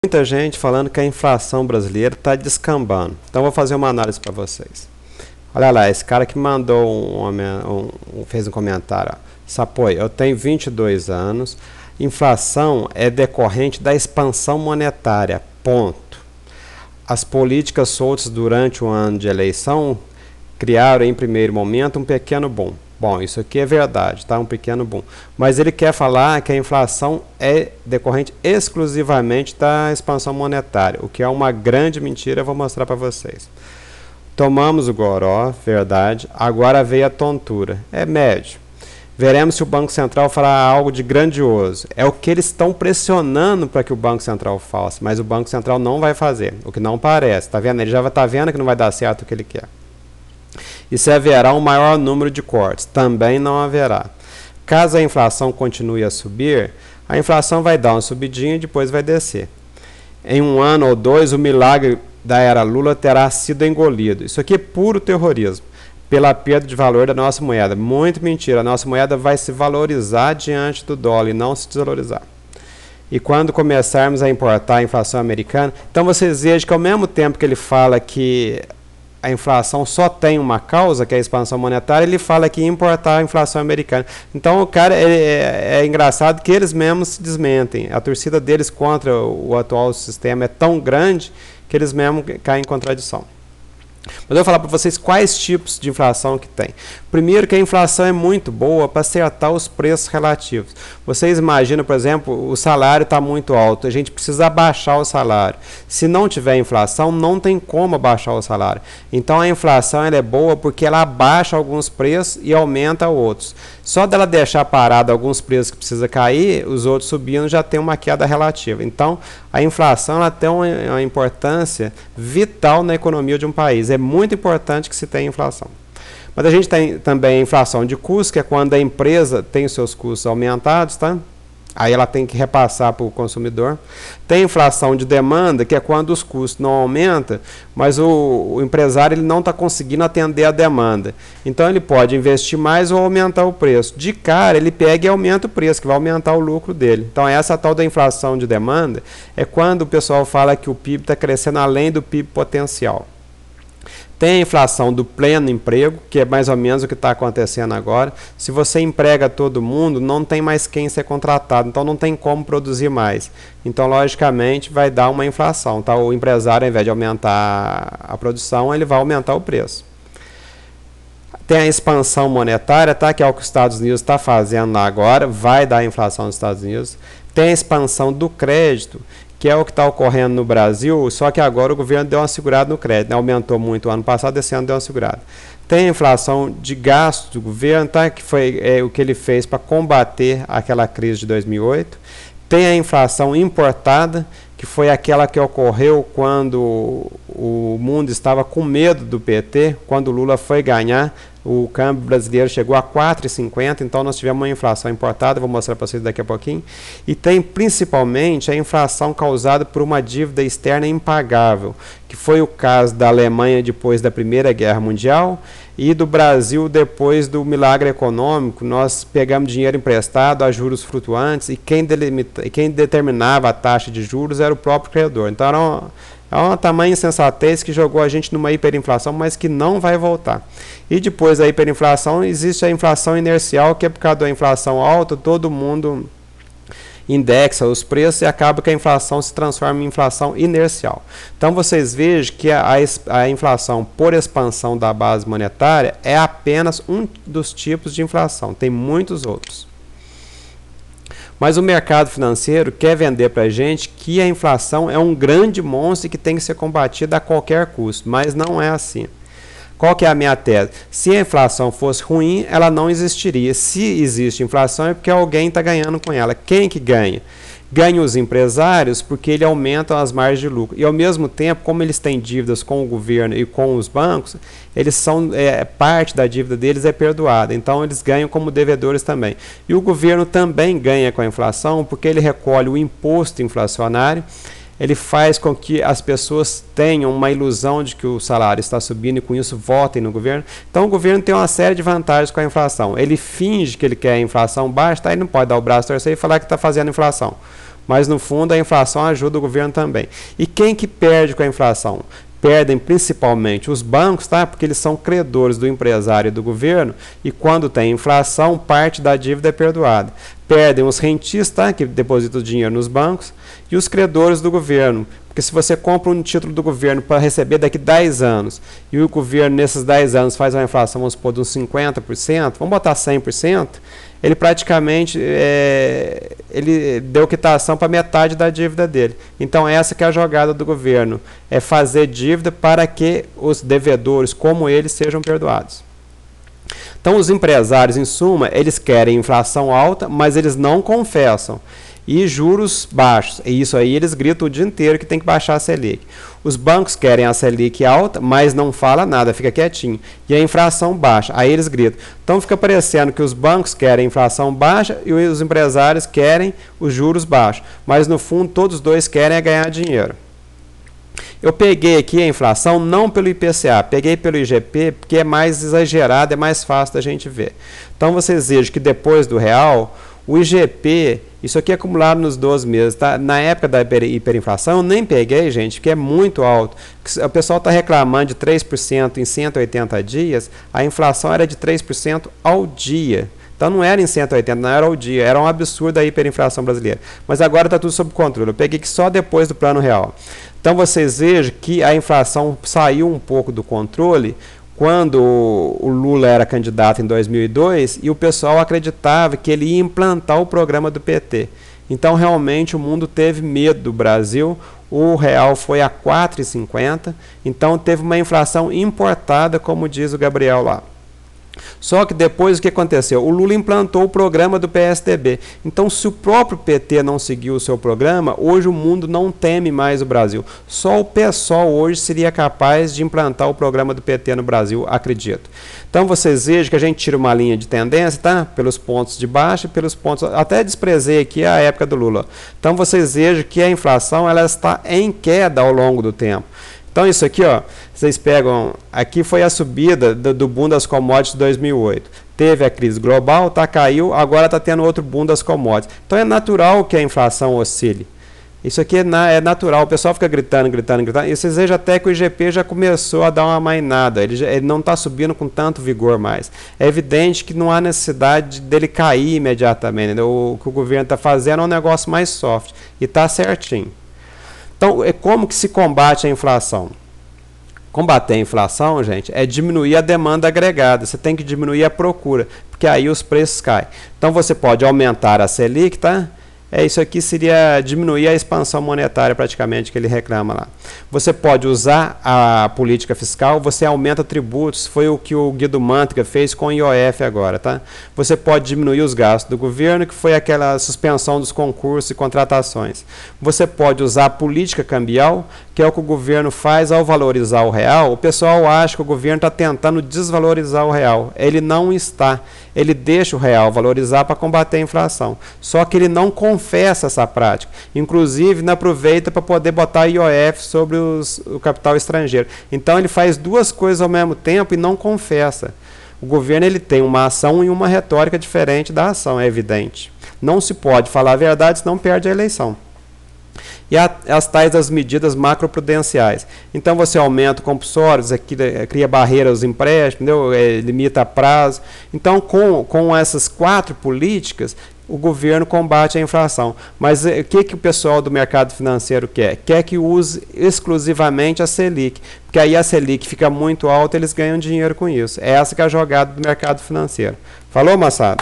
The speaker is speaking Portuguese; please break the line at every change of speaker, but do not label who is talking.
Muita gente falando que a inflação brasileira está descambando. Então, vou fazer uma análise para vocês. Olha lá, esse cara que mandou fez um comentário. Sapoi, eu tenho 22 anos. Inflação é decorrente da expansão monetária. Ponto. As políticas soltas durante o ano de eleição criaram, em primeiro momento, um pequeno boom. Bom, isso aqui é verdade, tá? Um pequeno boom. Mas ele quer falar que a inflação é decorrente exclusivamente da expansão monetária, o que é uma grande mentira, eu vou mostrar para vocês. Tomamos o goró, verdade, agora veio a tontura. É médio. Veremos se o Banco Central fará algo de grandioso. É o que eles estão pressionando para que o Banco Central faça, mas o Banco Central não vai fazer, o que não parece. Tá vendo? Ele já está vendo que não vai dar certo o que ele quer. E se haverá um maior número de cortes? Também não haverá. Caso a inflação continue a subir, a inflação vai dar uma subidinha e depois vai descer. Em um ano ou dois, o milagre da era Lula terá sido engolido. Isso aqui é puro terrorismo, pela perda de valor da nossa moeda. Muito mentira, a nossa moeda vai se valorizar diante do dólar e não se desvalorizar. E quando começarmos a importar a inflação americana, então vocês vejam que ao mesmo tempo que ele fala que a inflação só tem uma causa, que é a expansão monetária, ele fala que importar a inflação americana. Então, o cara, é engraçado que eles mesmos se desmentem. A torcida deles contra o atual sistema é tão grande que eles mesmos caem em contradição. Mas eu vou falar para vocês quais tipos de inflação que tem. Primeiro, que a inflação é muito boa para acertar os preços relativos. Vocês imaginam, por exemplo, o salário está muito alto, a gente precisa abaixar o salário. Se não tiver inflação, não tem como abaixar o salário. Então a inflação ela é boa porque ela abaixa alguns preços e aumenta outros. Só dela deixar parado alguns preços que precisa cair, os outros subindo já tem uma queda relativa. Então a inflação ela tem uma importância vital na economia de um país. É muito importante que se tenha inflação. Mas a gente tem também a inflação de custos, que é quando a empresa tem os seus custos aumentados, tá? Aí ela tem que repassar para o consumidor. Tem inflação de demanda, que é quando os custos não aumentam, mas o empresário ele não está conseguindo atender a demanda. Então ele pode investir mais ou aumentar o preço. De cara, ele pega e aumenta o preço, que vai aumentar o lucro dele. Então essa tal da inflação de demanda é quando o pessoal fala que o PIB está crescendo além do PIB potencial. Tem a inflação do pleno emprego, que é mais ou menos o que está acontecendo agora. Se você emprega todo mundo, não tem mais quem ser contratado, então não tem como produzir mais. Então, logicamente, vai dar uma inflação. Tá? O empresário, ao invés de aumentar a produção, ele vai aumentar o preço. Tem a expansão monetária, tá? Que é o que os Estados Unidos está fazendo lá agora, vai dar inflação nos Estados Unidos. Tem a expansão do crédito, que é o que está ocorrendo no Brasil, só que agora o governo deu uma segurada no crédito, né? Aumentou muito o ano passado, esse ano deu uma segurada. Tem a inflação de gastos do governo, tá? Que foi o que ele fez para combater aquela crise de 2008. Tem a inflação importada, que foi aquela que ocorreu quando o mundo estava com medo do PT, quando o Lula foi ganhar, o câmbio brasileiro chegou a 4,50, então nós tivemos uma inflação importada, vou mostrar para vocês daqui a pouquinho. E tem principalmente a inflação causada por uma dívida externa impagável, que foi o caso da Alemanha depois da Primeira Guerra Mundial e do Brasil depois do milagre econômico. Nós pegamos dinheiro emprestado a juros flutuantes e quem determinava a taxa de juros era o próprio credor. Então é uma tamanha insensatez que jogou a gente numa hiperinflação, mas que não vai voltar. E depois da hiperinflação existe a inflação inercial, que é por causa da inflação alta, todo mundo indexa os preços e acaba que a inflação se transforma em inflação inercial. Então vocês vejam que a inflação por expansão da base monetária é apenas um dos tipos de inflação, tem muitos outros. Mas o mercado financeiro quer vender para a gente que a inflação é um grande monstro que tem que ser combatida a qualquer custo, mas não é assim. Qual que é a minha tese? Se a inflação fosse ruim, ela não existiria. Se existe inflação é porque alguém está ganhando com ela. Quem que ganha? Ganham os empresários porque ele aumenta as margens de lucro. E ao mesmo tempo, como eles têm dívidas com o governo e com os bancos, eles são parte da dívida deles é perdoada. Então eles ganham como devedores também. E o governo também ganha com a inflação porque ele recolhe o imposto inflacionário. Ele faz com que as pessoas tenham uma ilusão de que o salário está subindo e com isso votem no governo. Então o governo tem uma série de vantagens com a inflação. Ele finge que ele quer a inflação baixa, tá? Ele não pode dar o braço a torcer e falar que está fazendo inflação. mas no fundo a inflação ajuda o governo também. E quem que perde com a inflação? Perdem principalmente os bancos, tá? Porque eles são credores do empresário e do governo, e quando tem inflação, parte da dívida é perdoada. Perdem os rentistas, tá? Que depositam dinheiro nos bancos, e os credores do governo. Porque se você compra um título do governo para receber daqui 10 anos, e o governo nesses 10 anos faz uma inflação, vamos supor, de uns 50%, vamos botar 100%, ele praticamente ele deu quitação para metade da dívida dele. Então essa que é a jogada do governo, é fazer dívida para que os devedores como eles sejam perdoados. Então os empresários, em suma, eles querem inflação alta, mas eles não confessam. E juros baixos, e isso aí eles gritam o dia inteiro que tem que baixar a Selic. Os bancos querem a Selic alta, mas não fala nada, fica quietinho. E a inflação baixa, aí eles gritam. Então fica parecendo que os bancos querem a inflação baixa e os empresários querem os juros baixos. Mas no fundo todos os dois querem é ganhar dinheiro. Eu peguei aqui a inflação não pelo IPCA, peguei pelo IGP, porque é mais exagerado, é mais fácil da gente ver. Então vocês vejam que depois do real, o IGP, isso aqui é acumulado nos 12 meses, tá? Na época da hiperinflação, eu nem peguei, gente, porque é muito alto. O pessoal está reclamando de 3% em 180 dias, a inflação era de 3% ao dia. Então não era em 180, não era ao dia, era um absurdo a hiperinflação brasileira. Mas agora está tudo sob controle, eu peguei que só depois do plano real. Então vocês vejam que a inflação saiu um pouco do controle quando o Lula era candidato em 2002 e o pessoal acreditava que ele ia implantar o programa do PT. Então realmente o mundo teve medo do Brasil, o real foi a 4,50, então teve uma inflação importada, como diz o Gabriel lá. Só que depois o que aconteceu? O Lula implantou o programa do PSDB. Então, se o próprio PT não seguiu o seu programa, hoje o mundo não teme mais o Brasil. Só o PSOL hoje seria capaz de implantar o programa do PT no Brasil, acredito. Então, vocês vejam que a gente tira uma linha de tendência, tá? Pelos pontos de baixa, pelos pontos... Até desprezei aqui a época do Lula. Então, vocês vejam que a inflação ela está em queda ao longo do tempo. Então isso aqui, ó, vocês pegam, aqui foi a subida do boom das commodities de 2008. Teve a crise global, caiu, agora está tendo outro boom das commodities. Então é natural que a inflação oscile. Isso aqui é natural, o pessoal fica gritando. E vocês vejam até que o IGP já começou a dar uma amainada, ele não está subindo com tanto vigor mais. É evidente que não há necessidade dele cair imediatamente, né? O que o governo está fazendo é um negócio mais soft, e está certinho. Então, como que se combate a inflação? Combater a inflação, gente, é diminuir a demanda agregada. Você tem que diminuir a procura, porque aí os preços caem. Então, você pode aumentar a Selic, tá? Isso aqui seria diminuir a expansão monetária praticamente que ele reclama lá. Você pode usar a política fiscal, você aumenta tributos, foi o que o Guido Mantega fez com o IOF agora, tá? Você pode diminuir os gastos do governo, que foi aquela suspensão dos concursos e contratações. Você pode usar a política cambial, que é o que o governo faz ao valorizar o real. O pessoal acha que o governo está tentando desvalorizar o real. Ele não está. Ele deixa o real valorizar para combater a inflação. Só que ele não confessa essa prática. Inclusive, não aproveita para poder botar IOF sobre o capital estrangeiro. Então, ele faz duas coisas ao mesmo tempo e não confessa. O governo ele tem uma ação e uma retórica diferente da ação, é evidente. Não se pode falar a verdade, senão perde a eleição. E as tais das medidas macroprudenciais. Então você aumenta o compulsório, cria barreira aos empréstimos, limita prazo. Então com essas 4 políticas, o governo combate a inflação. Mas o que o pessoal do mercado financeiro quer? Quer que use exclusivamente a Selic. Porque aí a Selic fica muito alta, eles ganham dinheiro com isso. Essa que é a jogada do mercado financeiro. Falou, moçada?